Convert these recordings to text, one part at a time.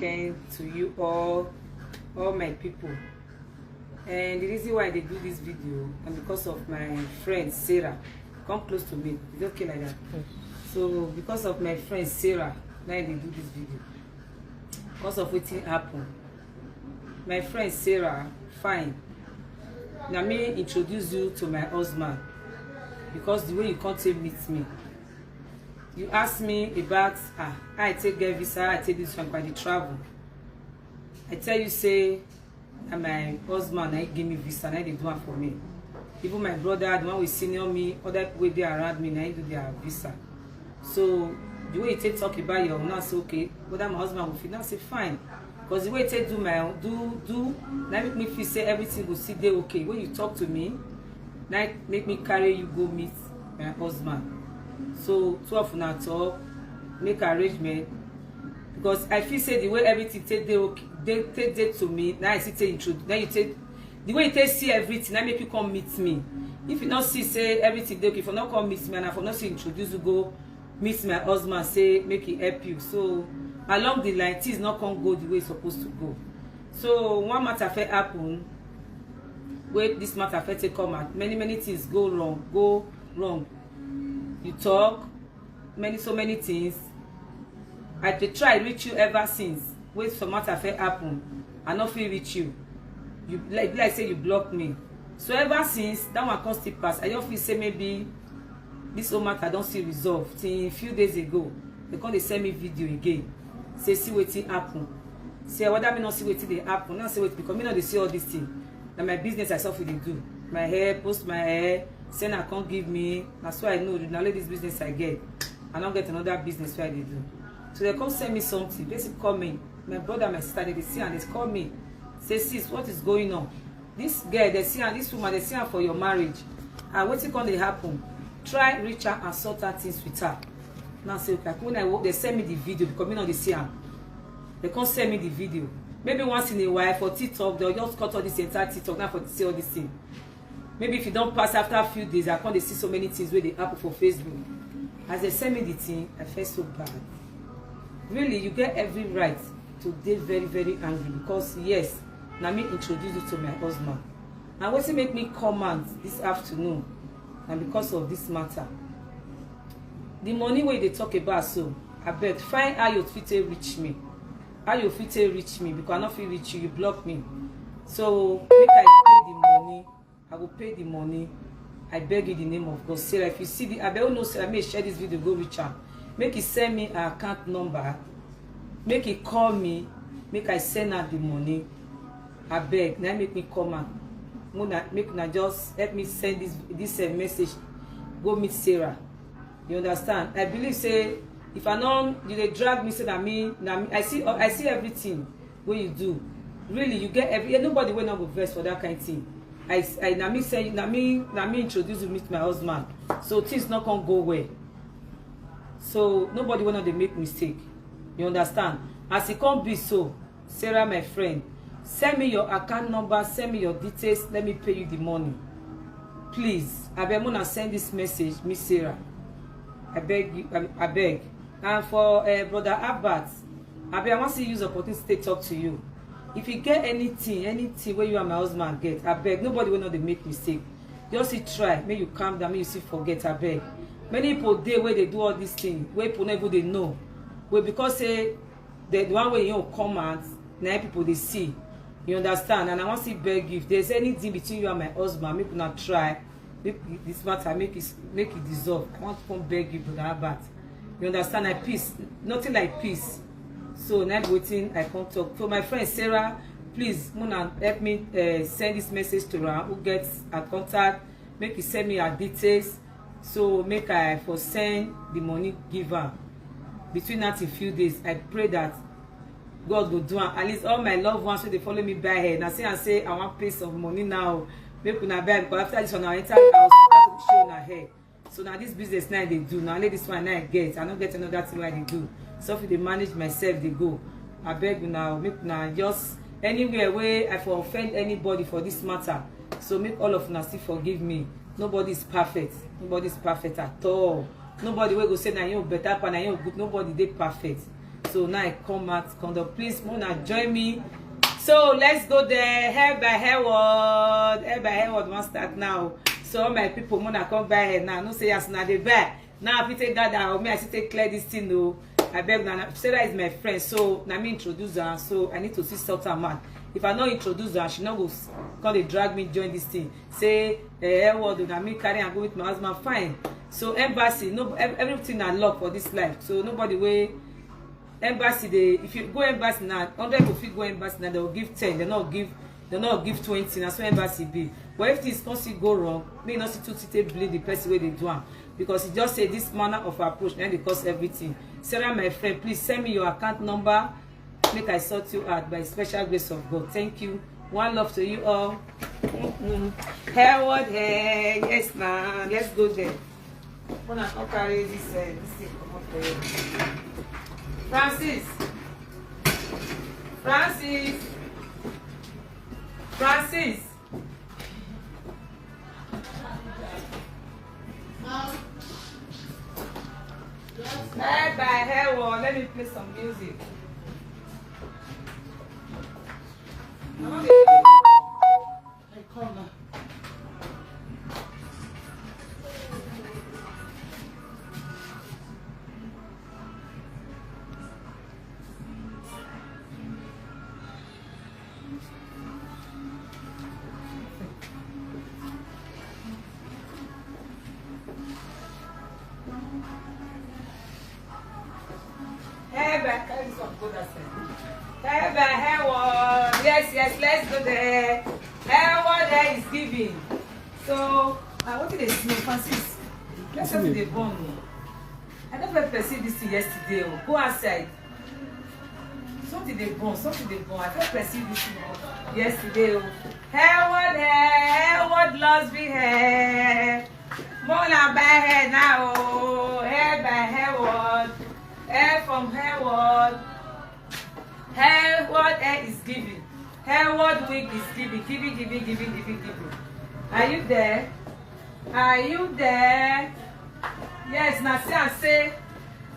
weekend to you all my people. And the reason why they do this video and because of my friend Sarah. Come close to me. It's okay like that. So because of my friend Sarah, now they do this video. Because of what happened. My friend Sarah, fine. Now me introduce you to my husband because the way you can't meet me. You ask me about I take get visa, I take this one by the travel. I tell you say and my husband I give me visa and they do one for me. Even my brother, the one with senior me, other people they around me, I do their visa. So the way you take talk about your now say okay, whether my husband will feel now say fine. Because the way you take do my own, do now make me feel say everything will see there okay. When you talk to me, now make me carry you go meet my husband. So two of now talk, make arrangement. Because I feel say the way everything take there okay, they take there to me. Now I see take introduce. Now you take the way you take see everything. Now make you come meet me. If you not see say everything okay, if you not come meet me and if you not see introduce you go meet my husband, say make it help you. So along the line, things not come go the way it's supposed to go. So one matter happen. Wait, this matter take come out. Many things go wrong. You talk so many things. I try reach you ever since. Wait, some matter happen. I not feel reach you. You like say you block me. So ever since that one come still pass, I just feel say maybe this whole matter don't see resolved. Till a few days ago, they come they send me video again. Say see wetin happen. Say whether me not see wetin dey happen. Now say wait because me not dey see all this thing. Now my business I self they do. My hair, post my hair. Say I can't give me. That's why I know now let this business I get. I don't get another business where they do. So they come send me something. Basically call me. My brother, my sister, they see and they call me. Say sis, what is going on? This girl, they see and this woman, they see her for your marriage. And what's it gonna happen? Try reach her and sort out things with her. Now say okay. When I work, they send me the video because me not they see her. They can't send me the video. Maybe once in a while for TikTok, they'll just cut all this entire TikTok now for to see all this thing. Maybe if you don't pass after a few days, I can't they see so many things where they happen for Facebook. As they send me the thing, I feel so bad. Really, you get every right to be very, very angry because yes, now me introduce you to my husband. And what make me comment this afternoon, and because of this matter, the money where they talk about, so I beg find how you fit reach me. How you fit reach me because I not fit reach you, you block me. So make I pay the money. I will pay the money. I beg you in the name of God. Sarah, if you see the I don't know, Sarah, I may share this video, go reach her. Make it send me her account number. Make it call me. Make I send her the money. I beg. Now make me come out. Make una just help me send this message. Go meet Sarah. You understand? I believe say if I know you they drag me say that me I see everything what you do. Really you get every nobody will not go vex for that kind of thing. I na me introduce you meet my husband. So things not gonna go well. So nobody will not they make mistake. You understand? As it can't be so, Sarah my friend, send me your account number, send me your details, let me pay you the money. Please, I beg you send this message, Miss Sarah. I beg you, I beg. And for brother Albert, I want to use opportunity to talk to you. If you get anything where you and my husband get, I beg. Nobody will not they make mistake. Just try. May you calm down. May you see forget. I beg. Many people there where they do all these things, where people never they know. Well, because say the one way you come out, now people they see. You understand? And I want to beg you if there's anything between you and my husband, make not try. Make this matter make it dissolve. I want to come beg you, brother Albert. You understand? I peace. Nothing like peace. So now waiting, I can't talk. So my friend Sarah, please, Mona, help me send this message to her who gets her contact. Make you send me her details. So make I for send the money give her. Between that in few days, I pray that God will do it. At least all my loved ones, so they follow me by here. Now say I want pay some money now. Make una buy because after this one I enter the house, start to show her hair. So now this business now they do. Now let this one now I get. I don't get another thing why they do. So if they manage myself, they go. I beg you now, make now just anywhere where I for offend anybody for this matter. So make all of you still forgive me. Nobody is perfect. Nobody is perfect at all. Nobody will go say na you better and you good. Nobody they perfect. So now I come out, please wanna join me. So let's go there. Hair by Hairworld. Hair by Hairworld won't start now. So all my people wanna come buy hair now. No say yes now they buy. Now if you take that or me, I should take clear this thing. No, I beg now. Sarah is my friend, so now me introduce her. So I need to see Sultan man. If I not introduce her, she not go come they drag me join this thing. Say Hairworld, now me carry and go with my husband. Fine. So embassy, no everything I love for this life. So nobody way. Embassy they if you go embassy now 100 go fit go embassy now they will give 10 they not give 20 that's what embassy be. But if things constantly go wrong may not see to blame the person where they do am because he just say this manner of approach and they cause everything. Sarah my friend, please send me your account number make I sort you out by special grace of God. Thank you. One love to you all. Hairworld hair, yes now let's go there. Wanna carry this thing come up for you. Francis. Hair by Hairworld. Let me play some music. Hair by Hairworld. Yes, let's go there. Hairworld there is giving. So, what did they smell, Francis? Let's have the bone. I never perceived this thing yesterday. Go outside. Something they burn. I never perceived this thing yesterday. Hairworld hair. Hairworld loves me hair. More than by hair now. Hair by Hairworld. Hair from Hairworld. Hairworld hair is giving. Hairworld wig is giving. Are you there? Yes, now say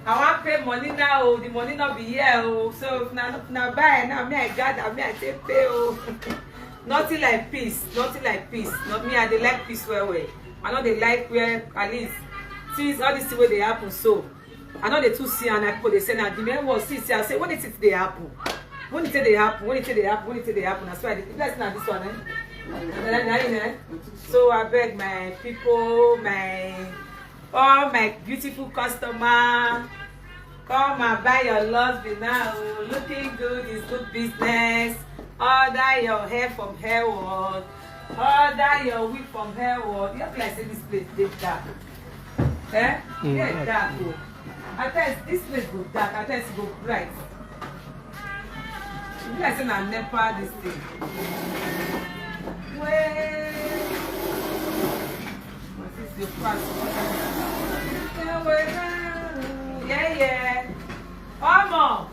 I want pay money now. The money not be here. So if now buy now me I gather me I take pay. Nothing like peace. Not me I dey like peace well. I know they like where at least things all this way they happen so. I know they too see and people they say now the man was see I say when it they happen. When it they happen. That's why that's not this one. So I beg my people, all my beautiful customer, come and buy your loves now. Looking good is good business. Order your hair from Hairworld. Order your wig from Hairworld. You have to like say this place is dark. Yeah, dark. At times this place go dark, at times it go bright. You guys say na nepa this thing. What is the fast? Yeah. Omo.